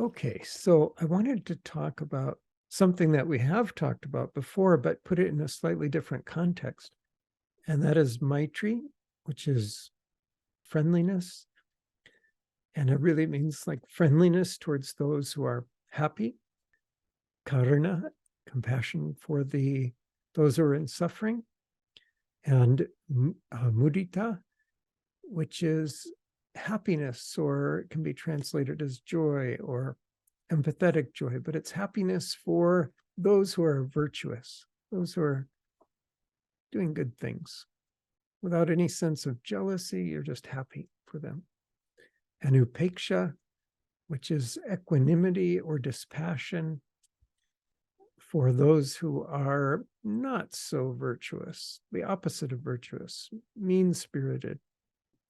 Okay, so I wanted to talk about something that we have talked about before, but put it in a slightly different context. And that is Maitri, which is friendliness. And it really means like friendliness towards those who are happy. Karuna, compassion for those who are in suffering. And mudita, which is happiness, or it can be translated as joy or empathetic joy, but it's happiness for those who are virtuous, those who are doing good things without any sense of jealousy. You're just happy for them. And upeksha, which is equanimity or dispassion for those who are not so virtuous, the opposite of virtuous, mean-spirited.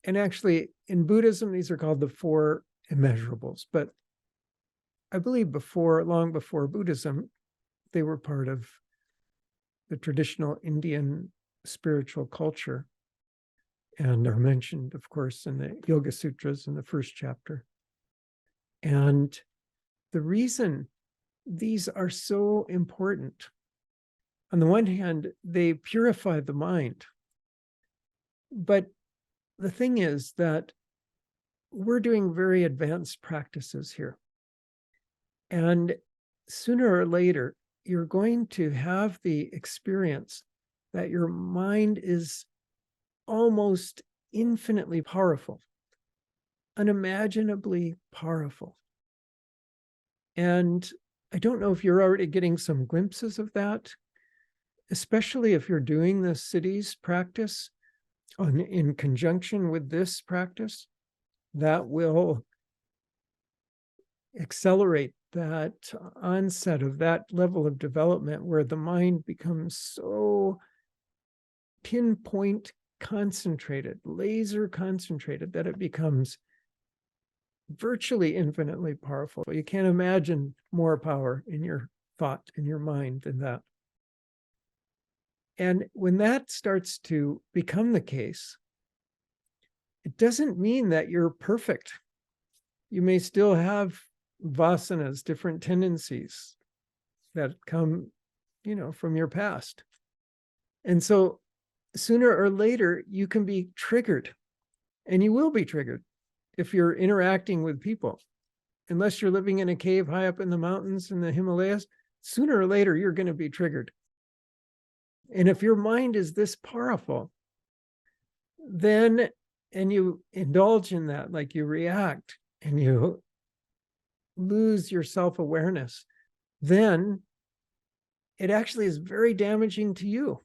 And actually, in Buddhism, these are called the four immeasurables. But I believe long before Buddhism, they were part of the traditional Indian spiritual culture and are mentioned, of course, in the Yoga Sutras in the first chapter. And the reason these are so important, on the one hand, they purify the mind. But the thing is that we're doing very advanced practices here. And sooner or later, you're going to have the experience that your mind is almost infinitely powerful, unimaginably powerful. And I don't know if you're already getting some glimpses of that, especially if you're doing the cities practice in conjunction with this practice, that will accelerate that onset of that level of development where the mind becomes so pinpoint concentrated, laser concentrated, that it becomes virtually infinitely powerful. You can't imagine more power in your thought, in your mind than that. And when that starts to become the case, it doesn't mean that you're perfect. You may still have vasanas, different tendencies that come, from your past. And so sooner or later, you can be triggered, and you will be triggered if you're interacting with people. Unless you're living in a cave high up in the mountains in the Himalayas, sooner or later, you're going to be triggered. And if your mind is this powerful, then, and you indulge in that, like you react and you lose your self-awareness, then it actually is very damaging to you,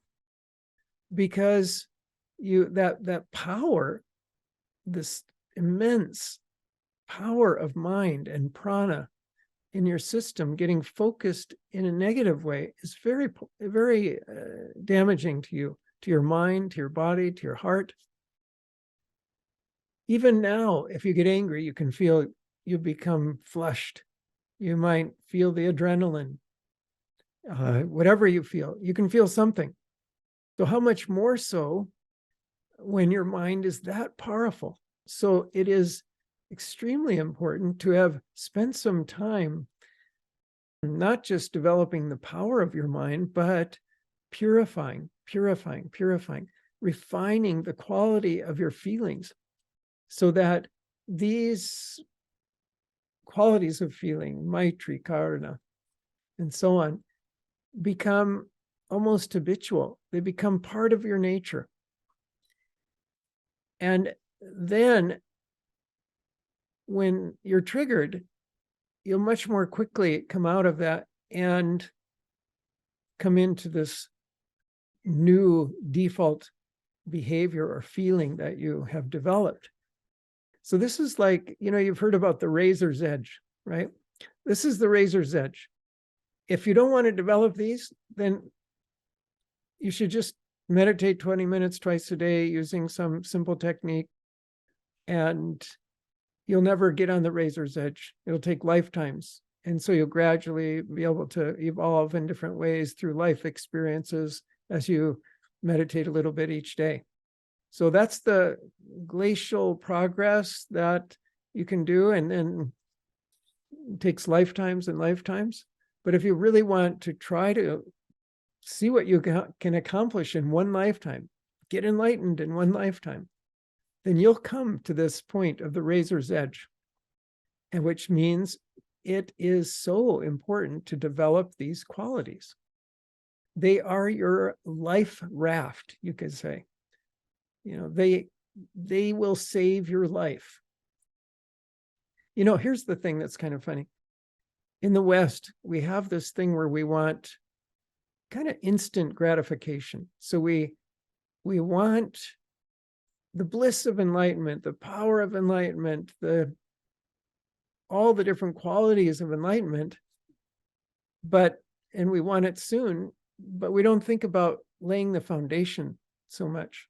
because that power, this immense power of mind and prana in your system getting focused in a negative way is very, very damaging to you, to your mind, to your body, to your heart. Even now, if you get angry, you can feel you become flushed. You might feel the adrenaline. Whatever you feel, you can feel something. So how much more so when your mind is that powerful? So it is extremely important to have spent some time not just developing the power of your mind, but purifying, refining the quality of your feelings so that these qualities of feeling, maitri, karuna, and so on, become almost habitual. They become part of your nature. And then when you're triggered, you'll much more quickly come out of that and come into this new default behavior or feeling that you have developed. So this is like, you've heard about the razor's edge, right? This is the razor's edge. If you don't want to develop these, then you should just meditate 20 minutes twice a day using some simple technique, and you'll never get on the razor's edge. It'll take lifetimes. And so you'll gradually be able to evolve in different ways through life experiences as you meditate a little bit each day. So that's the glacial progress that you can do. And then It takes lifetimes and lifetimes. But if you really want to try to see what you can accomplish in one lifetime, get enlightened in one lifetime, then you'll come to this point of the razor's edge, and which means it is so important to develop these qualities. They are your life raft, you could say. They will save your life. Here's the thing that's kind of funny. In the West, we have this thing where we want kind of instant gratification. So we want the bliss of enlightenment, the power of enlightenment, all the different qualities of enlightenment, and we want it soon, but we don't think about laying the foundation so much.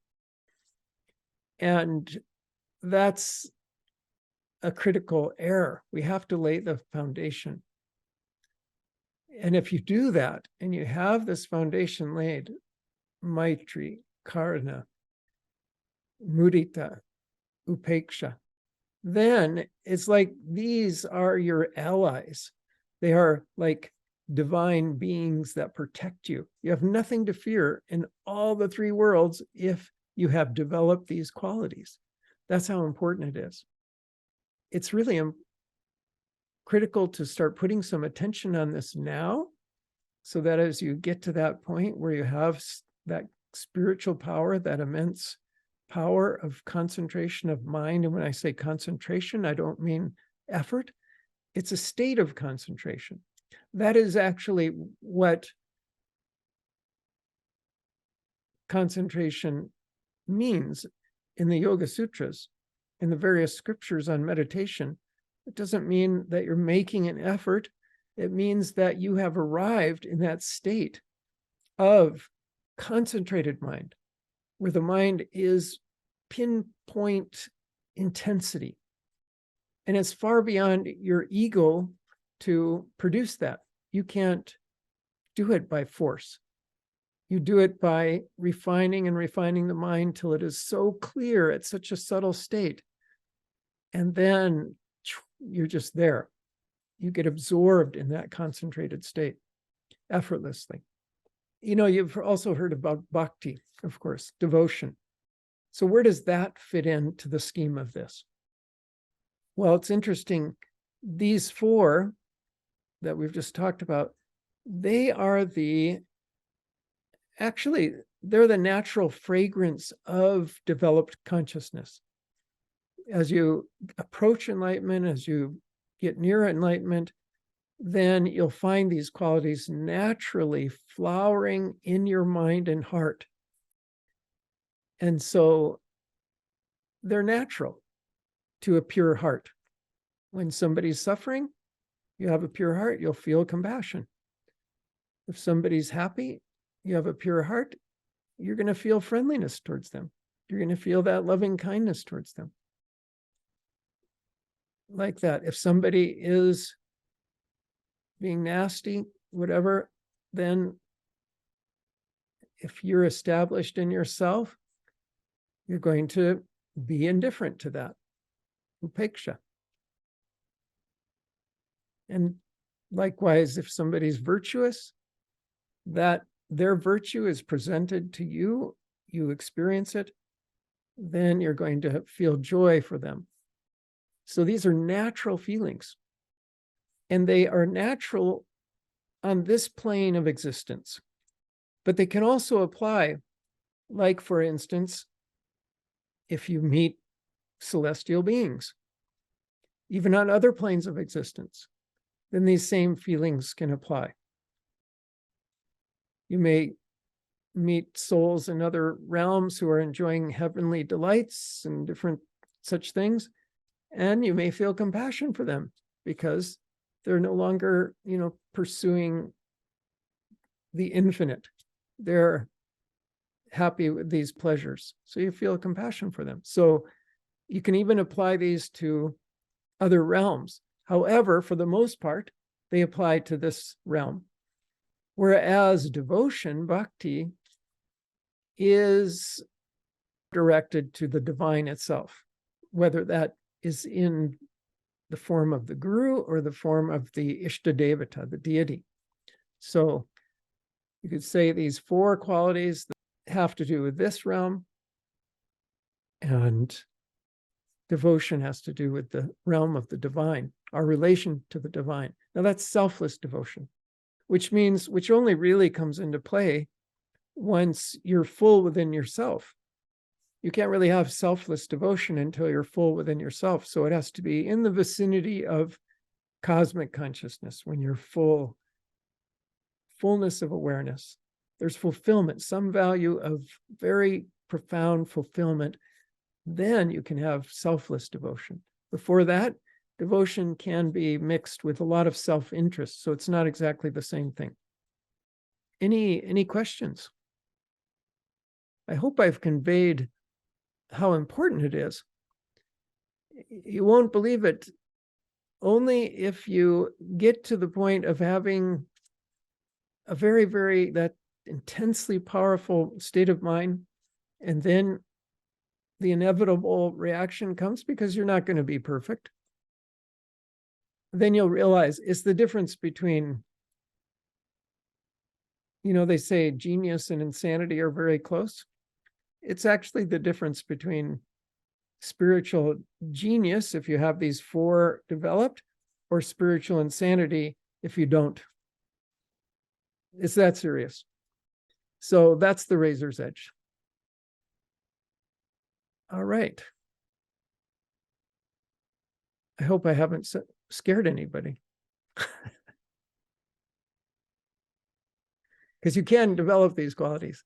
And that's a critical error. We have to lay the foundation. And if you do that, and you have this foundation laid, Maitri, Karuna, Mudita, Upeksha, then it's like these are your allies. They are like divine beings that protect you. You have nothing to fear in all the three worlds if you have developed these qualities. That's how important it is. It's really critical to start putting some attention on this now, so that as you get to that point where you have that spiritual power, that immense power of concentration of mind. And when I say concentration, I don't mean effort. It's a state of concentration. That is actually what concentration means in the Yoga Sutras, in the various scriptures on meditation. It doesn't mean that you're making an effort. It means that you have arrived in that state of concentrated mind, where the mind is pinpoint intensity. And it's far beyond your ego to produce that. You can't do it by force. You do it by refining and refining the mind till it is so clear at such a subtle state. And then you're just there. You get absorbed in that concentrated state effortlessly. You've also heard about bhakti, of course, devotion. So where does that fit into the scheme of this? Well, it's interesting. These four that we've just talked about, they're the natural fragrance of developed consciousness. As you approach enlightenment, as you get near enlightenment, then you'll find these qualities naturally flowering in your mind and heart. And so they're natural to a pure heart. When somebody's suffering, you have a pure heart, you'll feel compassion. If somebody's happy, you have a pure heart, you're going to feel friendliness towards them. You're going to feel that loving kindness towards them. Like that. If somebody is being nasty, whatever, then if you're established in yourself, you're going to be indifferent to that. Upeksha. And likewise, if somebody's virtuous, that their virtue is presented to you, you experience it, then you're going to feel joy for them. So these are natural feelings, and they are natural on this plane of existence, but they can also apply, like, for instance, if you meet celestial beings, even on other planes of existence, then these same feelings can apply. You may meet souls in other realms who are enjoying heavenly delights and different such things, and you may feel compassion for them because they're no longer, pursuing the infinite. They're happy with these pleasures. So you feel compassion for them. So you can even apply these to other realms. However, for the most part, they apply to this realm. Whereas devotion, bhakti, is directed to the divine itself, whether that is in the form of the guru or the form of the Ishtadevata, the deity. So you could say these four qualities have to do with this realm, and devotion has to do with the realm of the divine, our relation to the divine. Now that's selfless devotion, which only really comes into play once you're full within yourself. You can't really have selfless devotion until you're full within yourself. So it has to be in the vicinity of cosmic consciousness, when you're fullness of awareness. There's fulfillment, some value of very profound fulfillment. Then you can have selfless devotion. Before that, devotion can be mixed with a lot of self-interest, so it's not exactly the same thing. Any questions? I hope I've conveyed how important it is. You won't believe it. Only if you get to the point of having a very, very, that intensely powerful state of mind, and then the inevitable reaction comes, because you're not going to be perfect. Then you'll realize it's the difference between, they say genius and insanity are very close. It's actually the difference between spiritual genius, if you have these four developed, or spiritual insanity if you don't. It's that serious. So that's the razor's edge. All right. I hope I haven't scared anybody. Because you can develop these qualities.